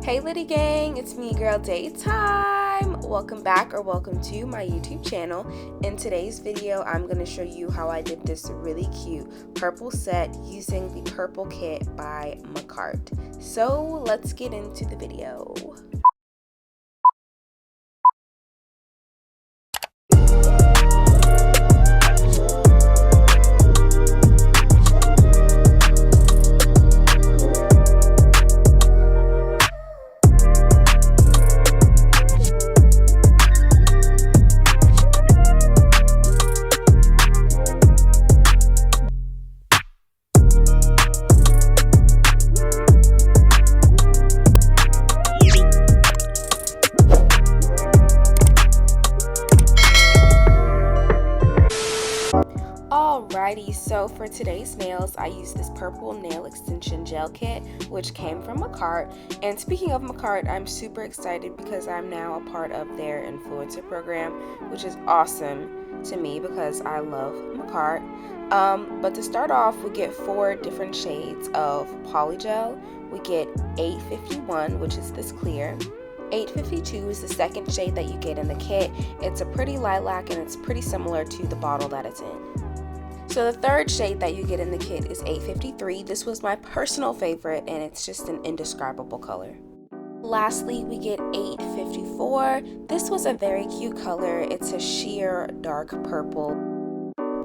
Hey Litty Gang, it's me girl Daytime. Welcome back or welcome to my YouTube channel. In today's video, I'm going to show you how I did this really cute purple set using the purple kit by Makartt. So let's get into the video. Alrighty, so for today's nails, I used this purple nail extension gel kit, which came from Makartt. And speaking of Makartt, I'm super excited because I'm now a part of their influencer program, which is awesome to me because I love Makartt. But to start off, we get 4 different shades of polygel. We get 851, which is this clear. 852 is the second shade that you get in the kit. It's a pretty lilac and it's pretty similar to the bottle that it's in. So the third shade that you get in the kit is 853. This was my personal favorite and it's just an indescribable color. Lastly, we get 854. This was a very cute color. It's a sheer dark purple.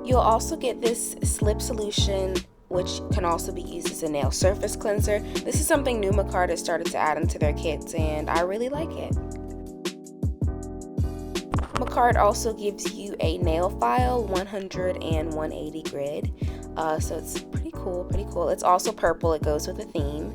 You'll also get this slip solution, which can also be used as a nail surface cleanser. This is something new Makartt has started to add into their kits and I really like it. Makartt also gives you a nail file, 100 and 180 grid, so it's pretty cool. It's also purple, it goes with a theme.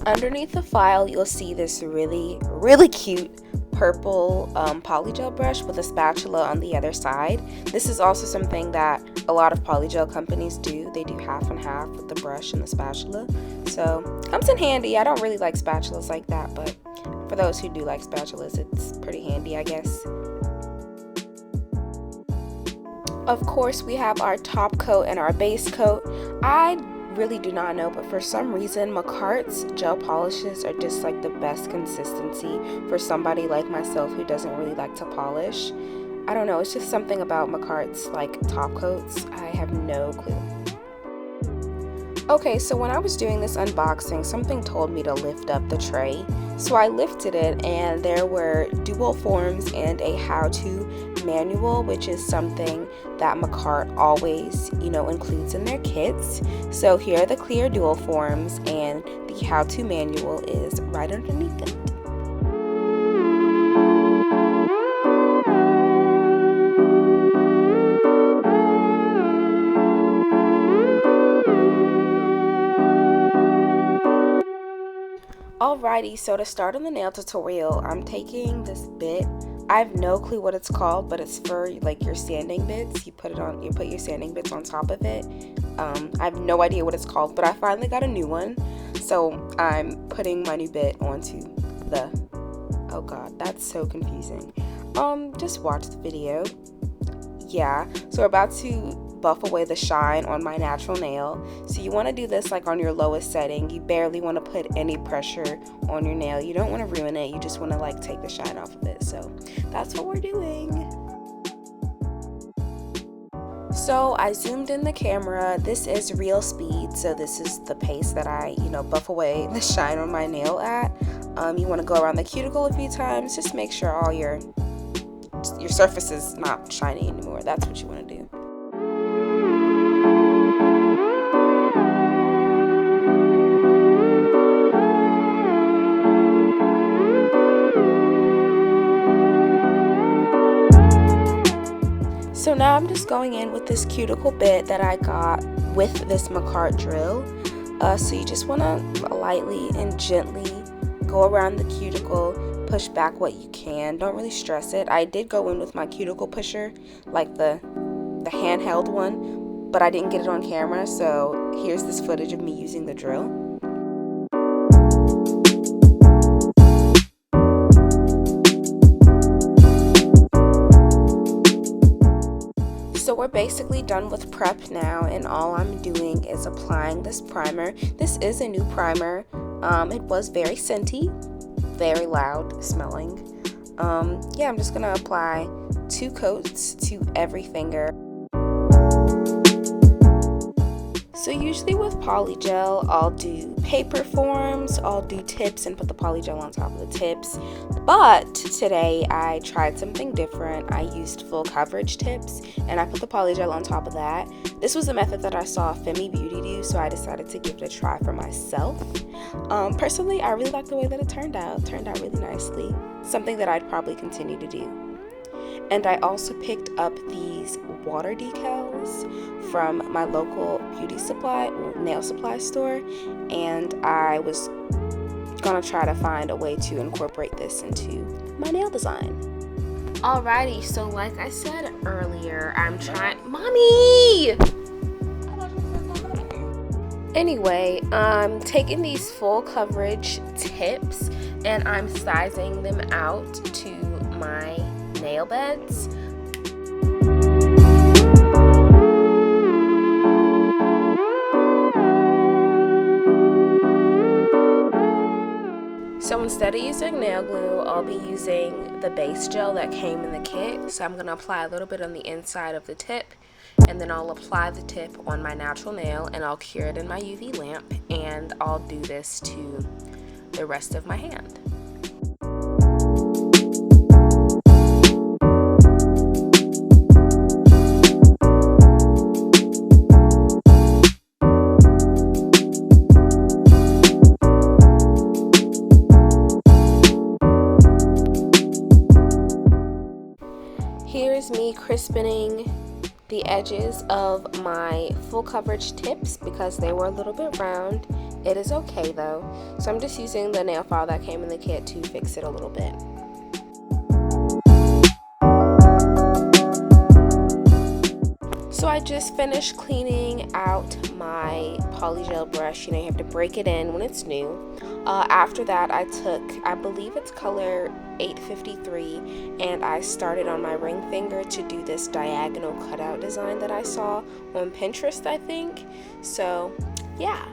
Underneath the file, you'll see this really cute purple polygel brush with a spatula on the other side. This is also something that a lot of polygel companies do. They do half and half with the brush and the spatula, so comes in handy. I don't really like spatulas like that, but for those who do like spatulas, it's pretty handy, I guess. Of course, we have our top coat and our base coat. I really do not know, but for some reason, Makartt's gel polishes are just like the best consistency for somebody like myself who doesn't really like to polish. I don't know, it's just something about Makartt's like top coats. I have no clue. Okay, so when I was doing this unboxing, something told me to lift up the tray. So I lifted it and there were dual forms and a how-to manual, which is something that Makartt always, includes in their kits. So here are the clear dual forms and the how-to manual is right underneath it. Alrighty, so to start on the nail tutorial, I'm taking this bit. I have no clue what it's called, but it's for like your sanding bits. You put your sanding bits on top of it. I have no idea what it's called, but I finally got a new one. So I'm putting my new bit onto the, oh god, that's so confusing. Just watch the video. Yeah, so we're about to buff away the shine on my natural nail. So you want to do this like on your lowest setting. You barely want to put any pressure on your nail. You don't want to ruin it. You just want to like take the shine off of it. So that's what we're doing. So I zoomed in the camera. This is real speed. So this is the pace that I, buff away the shine on my nail at. You want to go around the cuticle a few times. Just make sure all your surface is not shiny anymore. That's what you want to do. So now I'm just going in with this cuticle bit that I got with this Makartt drill. So you just want to lightly and gently go around the cuticle, push back what you can. Don't really stress it. I did go in with my cuticle pusher, like the handheld one, but I didn't get it on camera. So here's this footage of me using the drill. So we're basically done with prep now, and all I'm doing is applying this primer. This is a new primer. It was very scenty, very loud smelling. Yeah, I'm just gonna apply 2 coats to every finger. So usually with polygel, I'll do paper forms, I'll do tips and put the polygel on top of the tips. But today I tried something different. I used full coverage tips and I put the polygel on top of that. This was a method that I saw Femi Beauty do, so I decided to give it a try for myself. Personally, I really like the way that it turned out. It turned out really nicely. Something that I'd probably continue to do. And I also picked up these water decals from my local nail supply store, and I was gonna try to find a way to incorporate this into my nail design. Alrighty, so like I said earlier, Mommy! Anyway, I'm taking these full coverage tips and I'm sizing them out to my nail beds. So instead of using nail glue, I'll be using the base gel that came in the kit. So I'm going to apply a little bit on the inside of the tip, and then I'll apply the tip on my natural nail and I'll cure it in my UV lamp, and I'll do this to the rest of my hand. Here's me crispening the edges of my full coverage tips because they were a little bit round. It is okay though. So I'm just using the nail file that came in the kit to fix it a little bit. So I just finished cleaning out my polygel brush. You know, you have to break it in when it's new. After that, I took, I believe it's color 853, and I started on my ring finger to do this diagonal cutout design that I saw on Pinterest, I think. So yeah.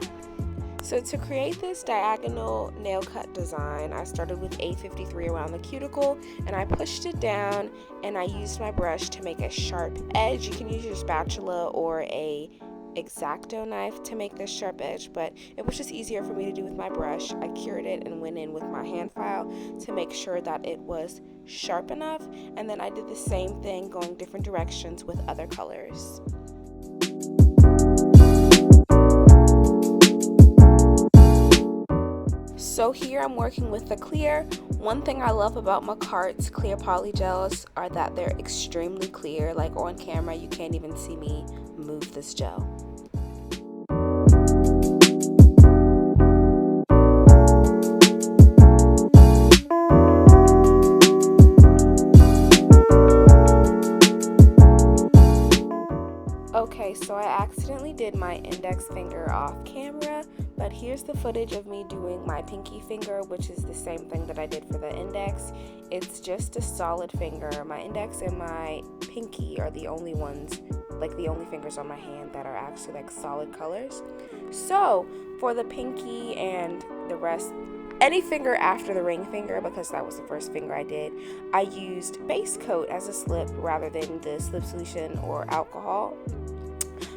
So to create this diagonal nail cut design, I started with 853 around the cuticle and I pushed it down and I used my brush to make a sharp edge. You can use your spatula or a X-Acto knife to make this sharp edge, but it was just easier for me to do with my brush. I cured it and went in with my hand file to make sure that it was sharp enough, and then I did the same thing going different directions with other colors. So here I'm working with the clear. One thing I love about Makartt's clear polygels are that they're extremely clear. Like on camera, you can't even see me move this gel. Okay, so I accidentally did my index finger off camera, but here's the footage of me doing my pinky finger, which is the same thing that I did for the index. It's just a solid finger. My index and my pinky are the only ones, like the only fingers on my hand that are actually like solid colors. So for the pinky and the rest, any finger after the ring finger, because that was the first finger I did, I used base coat as a slip rather than the slip solution or alcohol.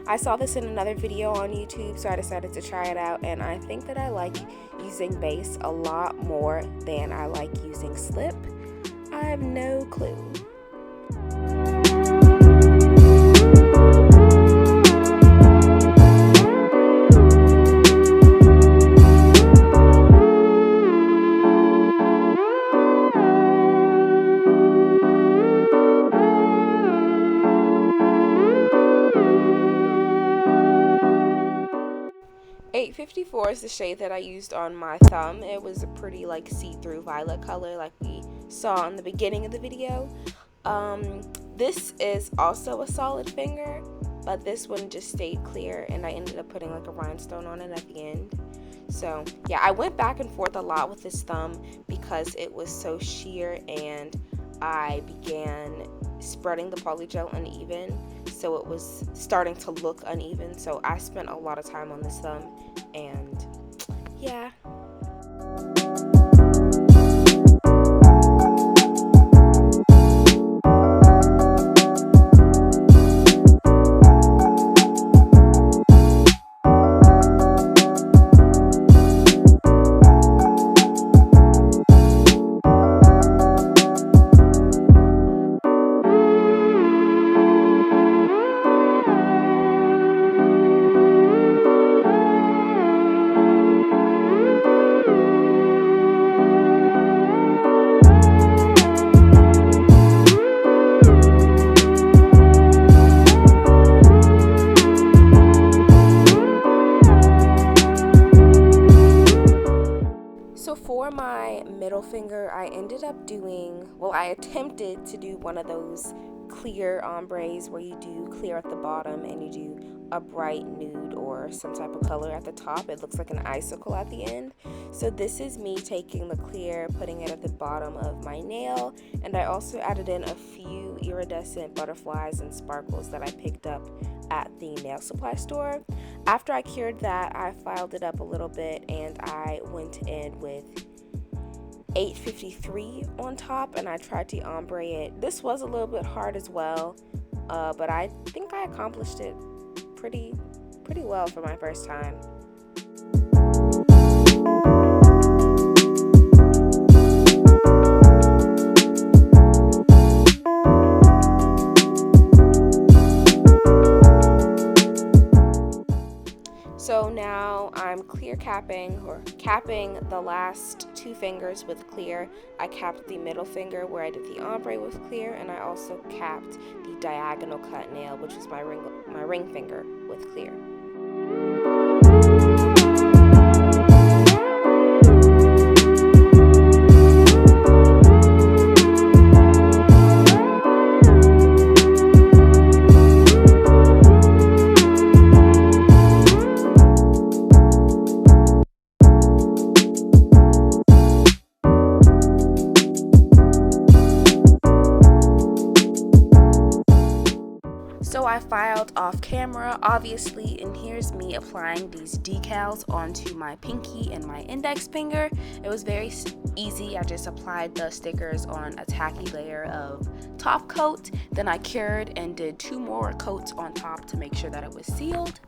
I saw this in another video on YouTube, so I decided to try it out, and I think that I like using base a lot more than I like using slip. I have no clue. 854 is the shade that I used on my thumb. It was a pretty like see-through violet color like we saw in the beginning of the video. This is also a solid finger, but this one just stayed clear and I ended up putting like a rhinestone on it at the end. So yeah, I went back and forth a lot with this thumb because it was so sheer and I began spreading the polygel uneven, so it was starting to look uneven. So I spent a lot of time on this thumb, and yeah, For my middle finger, I ended up doing, well, I attempted to do one of those clear ombres where you do clear at the bottom and you do a bright nude or some type of color at the top. It looks like an icicle at the end. So this is me taking the clear, putting it at the bottom of my nail, and I also added in a few iridescent butterflies and sparkles that I picked up at the nail supply store. After I cured that, I filed it up a little bit and I went in with 853 on top and I tried to ombre it. This was a little bit hard as well, but I think I accomplished it pretty well for my first time. So now I'm clear capping the last two fingers with clear. I capped the middle finger where I did the ombre with clear, and I also capped the diagonal cut nail, which is my ring finger, with clear. So I filed off camera, obviously, and here's me applying these decals onto my pinky and my index finger. It was very easy. I just applied the stickers on a tacky layer of top coat, then I cured and did 2 more coats on top to make sure that it was sealed.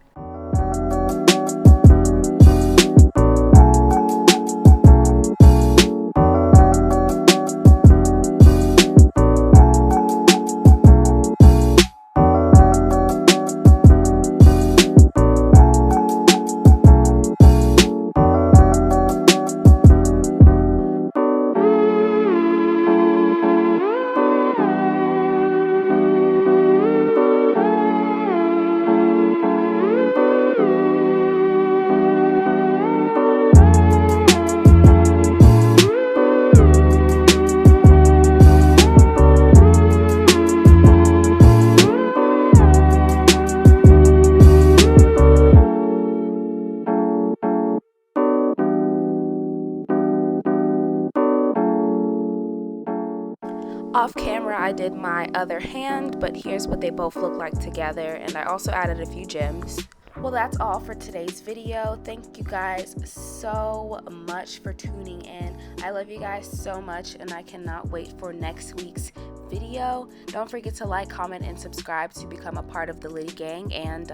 Off camera, I did my other hand, but here's what they both look like together, and I also added a few gems. Well, that's all for today's video. Thank you guys so much for tuning in. I love you guys so much, and I cannot wait for next week's video. Don't forget to like, comment, and subscribe to become a part of the Litty Gang, and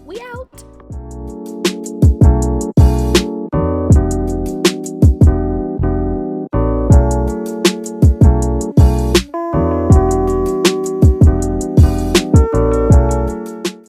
we out!